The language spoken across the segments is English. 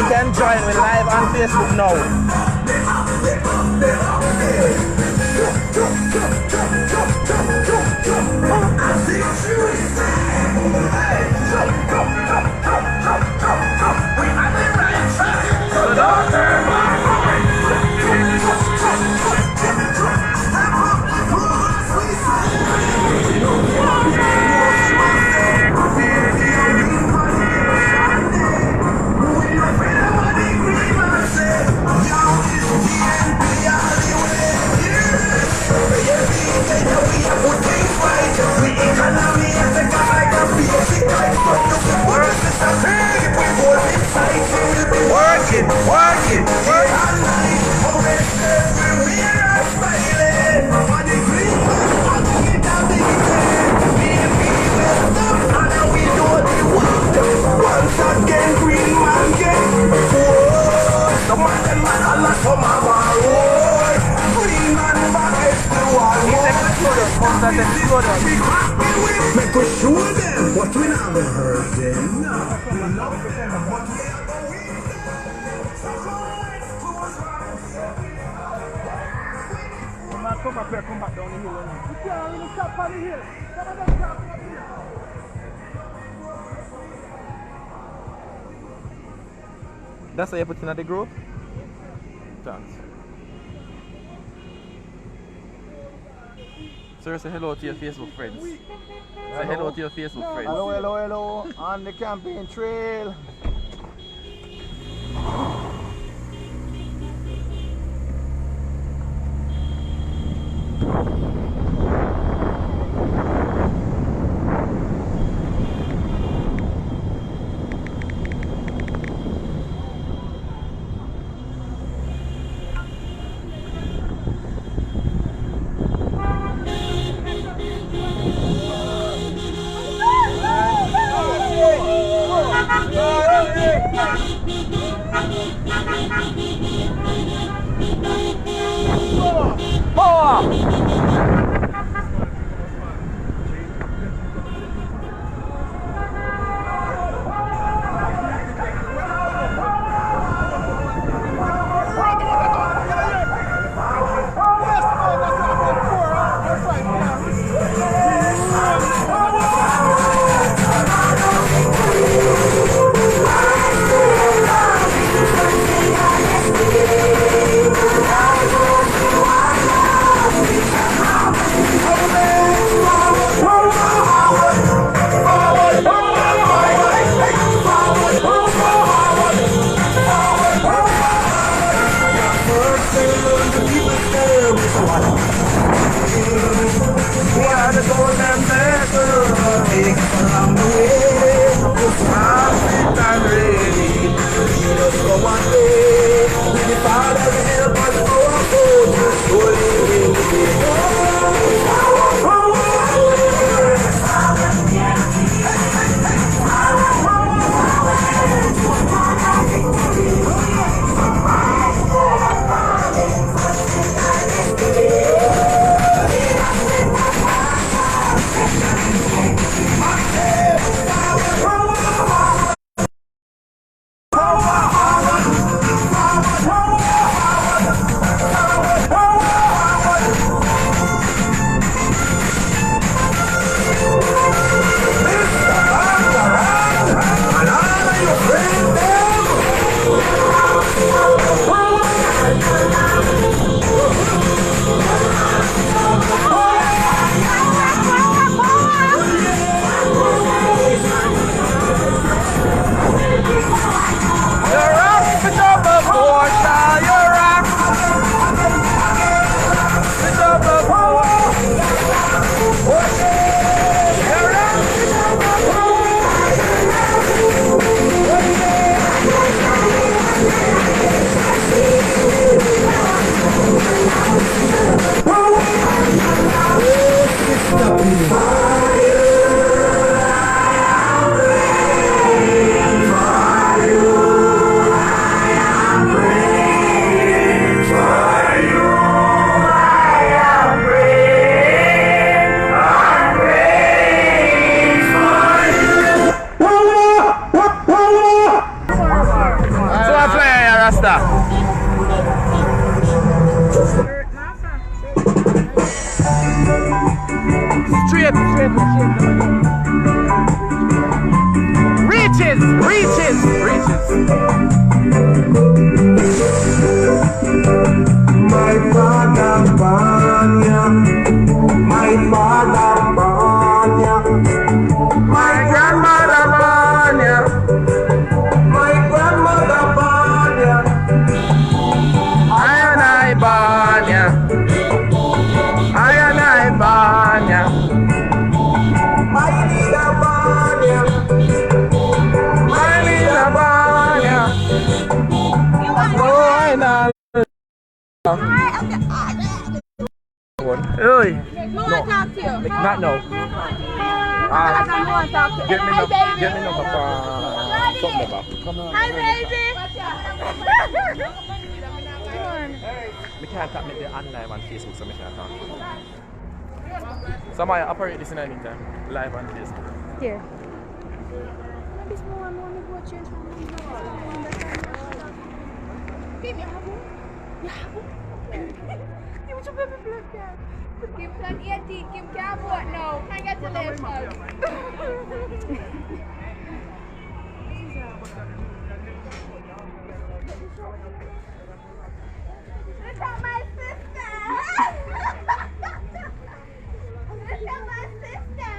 you can join me live on Facebook now. Make us show them what we never heard them. Come up here, come back down the hill. You can't really stop on the hill. That's how you put in at the group? Thanks. Sir, say hello to your Facebook friends. Say hello to your Facebook friends. Hello, hello, hello. On the campaign trail. Straight. Reaches. My father Banya, my father Banya, my grandmother Banya, my grandmother Banya, I Banya. I need a Banya, Ơi, No one talk to you. not no. I don't want to talk to you. Get me Hi, no, baby. get me no something about. Hi, baby. Me can't talk me the online on Facebook, so me can't talk. So I operate this in the meantime, live on Facebook. Here. Kim Plan ENT, Kim แก้ปวด no congratulations Look at my sister Look at my sister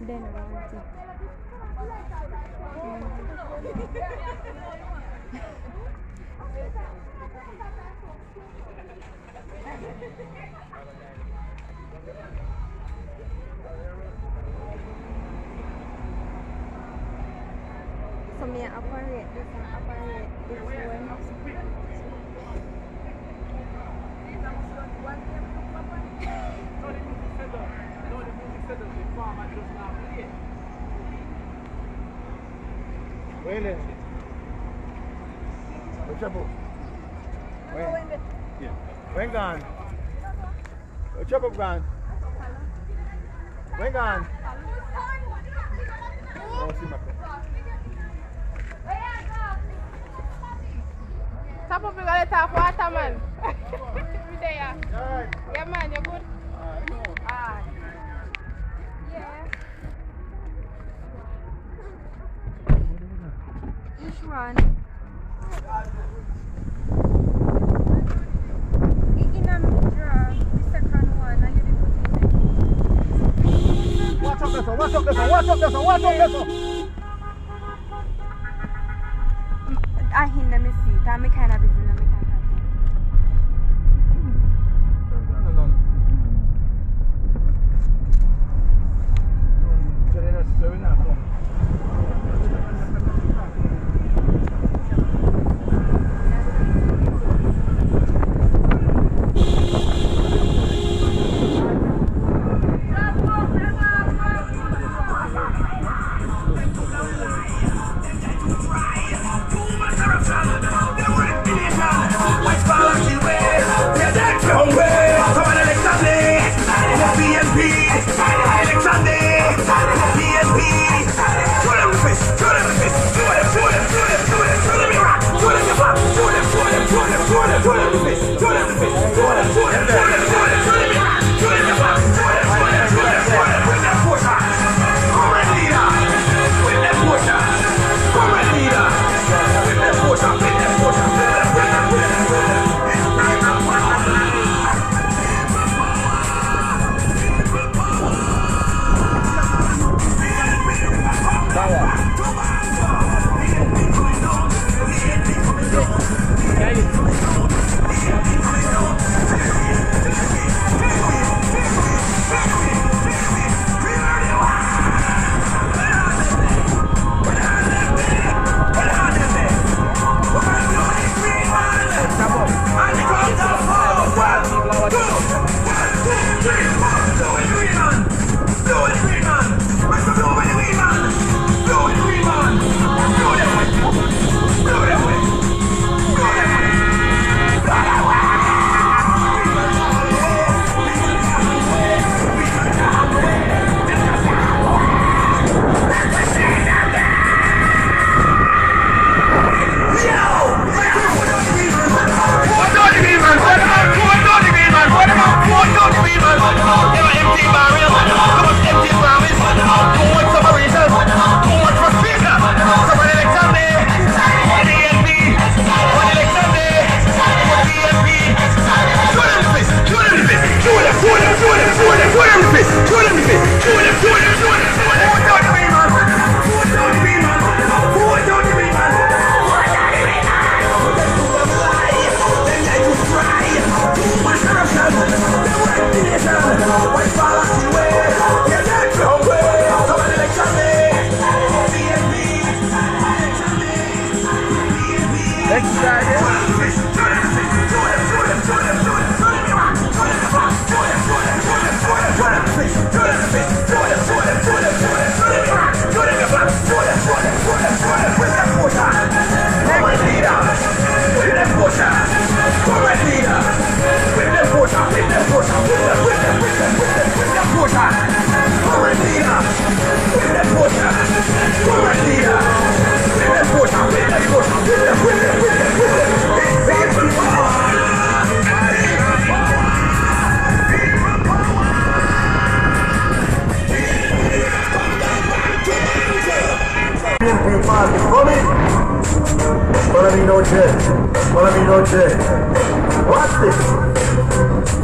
เด่นมากจริงสมัยอัปเปอร์เรทด้วยค่ะอัปเปอร์เรทดิฟเฟอเรนซ์ Wait. What's up? When gone? What's up, gone? When gone? Oh, see my Top of the gonna talk water man We there Yeah man, you good? Ah Yeah Which one? In a mirror, the second one, are you the Watch up this one, watch up this one, watch up this one, watch up this one. I hit the missy, that me kind of busy, me can't talk. PNP, no jet. Follow me no jet. Watch this.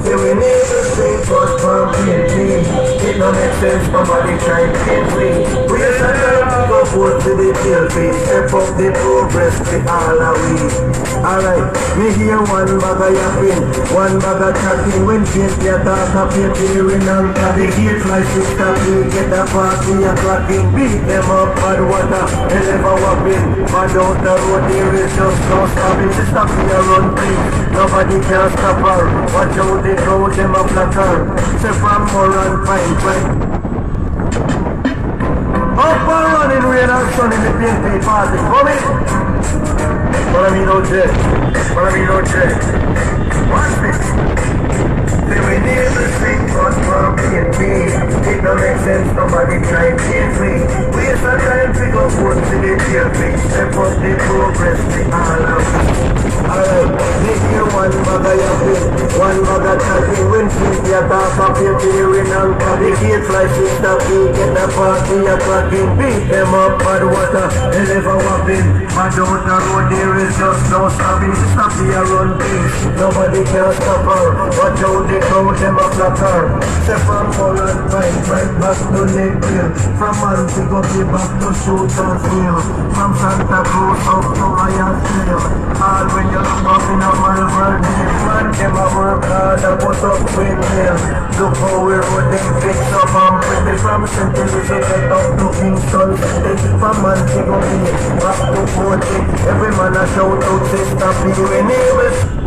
See we need to stay first from PNG. It no make sense somebody try to get me. We just have to go forth to the tailpiece. Step up the progress with all of we. Alright, me hear one bag of yapping, one bag of chatting. When James get talk up here, hearing and the gate like sister, we get a party a cracking. Beat them up bad water, they never whopping. But out the road there is just no stopping. To stop me a run please, nobody can stop her. Watch out they throw them a flatter. Say from more and fine, fine. Up and running rain and sun in the PNP party, come in. Follow me no jet, follow me no jet. Watch this. Say we need to sing but from PNP. It don't make sense nobody try to change me. Waste our time to go forth to the tailpiece. Step up the progress, the all of it. Alright, this here one bag of yapping, one bag of chatting. When Cynthia talk up here, hearing and the gate like sister, we get a party a cracking. Beat them up bad water, they never whopping. But out the road there is just no stopping. Stop here run please, nobody can stop her. Watch out they throw them a flatter. Step from Holland right back to Lakeville. From Montego Bay back to Shootersville. From Santa Cruz up to Hyattsville. All when you look up in a Malvern Hill, man them a work hard and put up windmill. Look how we road them fix up and pretty. From St. Elizabeth up to Kingston City. From Montego Bay back to Forty. Every man a shout out sister be your neighbors.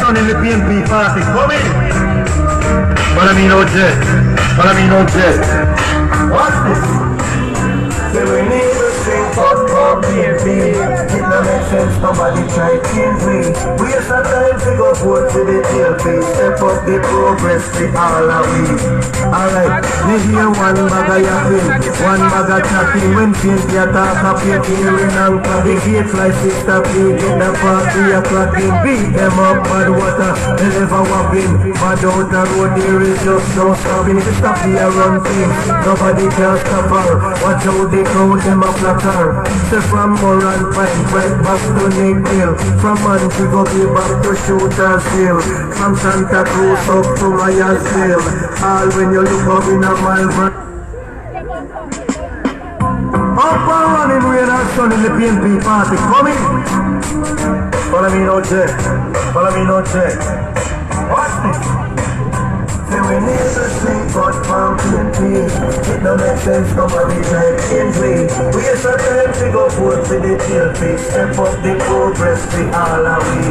In the PNP party, come in. Follow me no jet, follow me no jet. Watch this. Say we need to sing for PNP. It no make sense nobody try to change me. Waste our time to go forth to the tailpiece. Step up the progress with all of we. Alright, me hear one bag of yapping, one bag of chatting. When Cynthia talk up here, hearing and the gate like sister, we get the party a cracking. Beat them up bad water, they never whopping. But out the road there is just no stopping. To stop here run things, nobody can stop her. Watch out they throw them a flatter. Say from Moran Pine, right back to Lakeville. From Montego Bay back to Shootersville. From Santa Cruz up to Hyattsville. All when you look up in a Malvern. Up and running rain and sun in the PNP party, come in. Follow me no jet, follow me no jet. Watch this. Say we need to sing but from PNP. It no make sense nobody try to change me. Waste our time to go forth to the tailpiece. Step up the progress with all of we.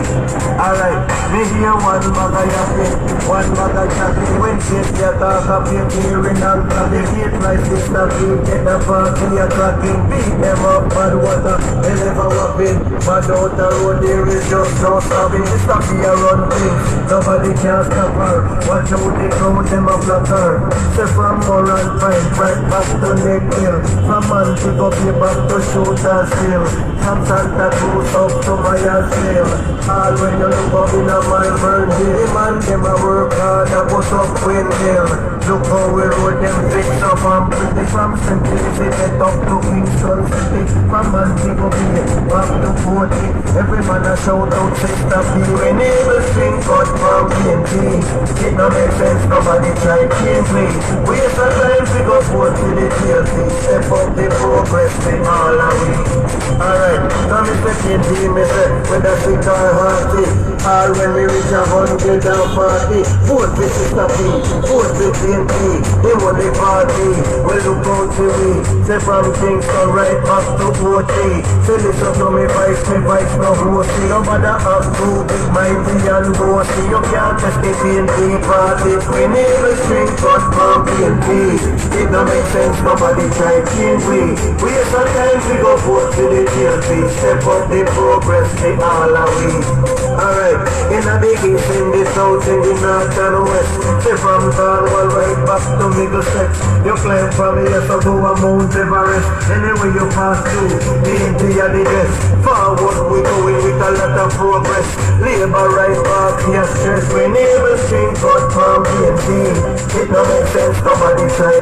Alright, me hear one bag of yapping, one bag of chatting. When Cynthia talk up here, hearing and the gate like sister, we get the party a cracking. Beat them up bad water, they never whopping. But out the road there is just no stopping. Stop here run things, nobody can stop her. Watch out they throw them a flatter. Say from Moran Pine, right back to Lakeville. From Montego Bay back to Shootersville. From Santa Cruz up to Hyattsville. All when you look up in a Malvern Hill, man them a work hard and put up windmill. Look how we road them fix up and pretty. From St. Elizabeth up to Kingston City. From Montego Bay back to Forty. Every man a shout out sister be when able sing but from PNP. It no make sense nobody try to change me. Waste our time to go forth to the tailpiece. Step up the progress with all of we. Alright, now me say PNP, me say whether sick or hearty. All when we reach 140, vote with Sister P, vote with PNP. They want the party, well look out to me. Say from Kingston right back to OT. Say listen to me vice no host. Nobody have to be mighty and bossy. You can't test the PNP party. We never string cut from PNP. It don't make sense, nobody try change we. We sometimes we go vote to the GLP. Step up the progress, they all are we. Alright, in the big east, in the south, in the north and west. Say from Cornwall right back to Middlesex. You climb from here to go a Mount Everest. Anyway you pass through, PNP are the best. Forward we going with a lot of progress. Labor right back here stress. We never string cut from PNP. It don't make sense, nobody try.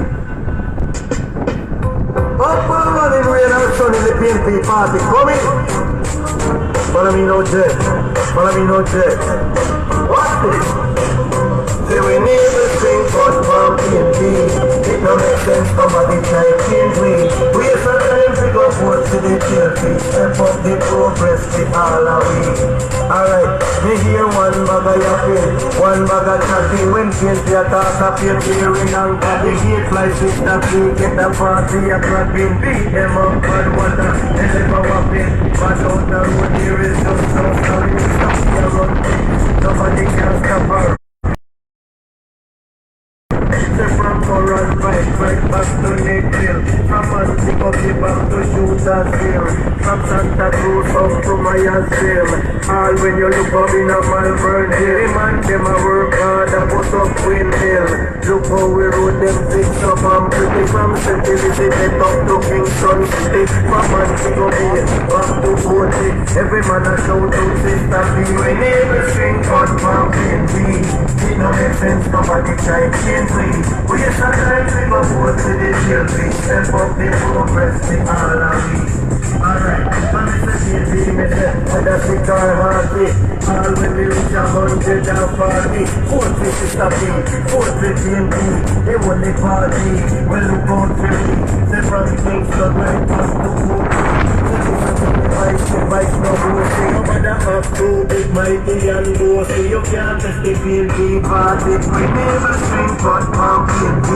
Up and running rain and sun in the PNP party coming. Follow me no jet, follow me no jet. What's this? Say we never string cut from PNP. It don't make sense, nobody try change we. We sometimes we go forth to the GLP. Step up the progress, we all are we. Alright, me hear one bag of yapping, one bag of chatting. When PNP attack up your hearing and the heat fly Sister P. Get the party a clapping, beat them up bad water, and they go up in. But out the road there is just no story. Stop here running, nobody can stop her. From Moran right back to Naperville. From Anticosti back to Shootersville. From Santa Cruz up to Myersville. All when you look up in a Malvern Hill. The man them a work hard and put up Windmill. Look how we wrote them fix up and pretty. From St. Elizabeth up to Kingston City. From Anticosti back to Coty. Every man a shout to Sister P. We never string cut from PNP. It don't make sense, nobody try change me. We sometimes we go forth to the GLP. Step up the progress, we all are we. Alright, man is a GLP, me say, with a sick or hearty. All when we reach 140, vote with Sister P, vote with PNP. They want the party, well look out to me. Say from Kingston right back to Vice no boasting. Nobody have to be mighty and bossy. You can't test the PNP party. We never string cut from PNP.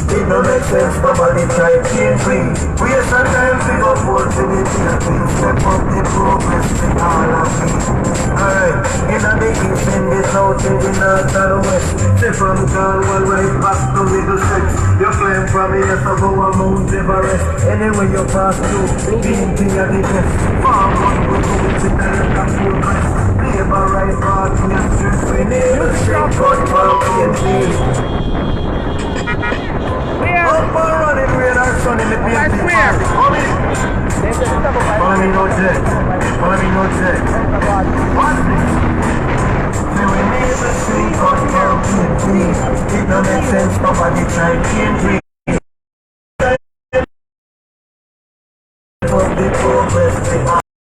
It don't make sense, nobody try change we. We sometimes we go forth to the GLP. Step up the progress, we all are we. Alright, in the east, in the south, in the north and west. Say from Cornwall right back to Middlesex. You climb from here to go a Mount Everest. Anyway you pass through, PNP are the best. Forward we go with a lot of progress. Labor right back here stress. We never string cut from PNP. Up and running rain and sun in the PNP party coming. Follow me no jet, follow me no jet. What's this? Say we never string cut from PNP. It don't make sense, nobody try change we.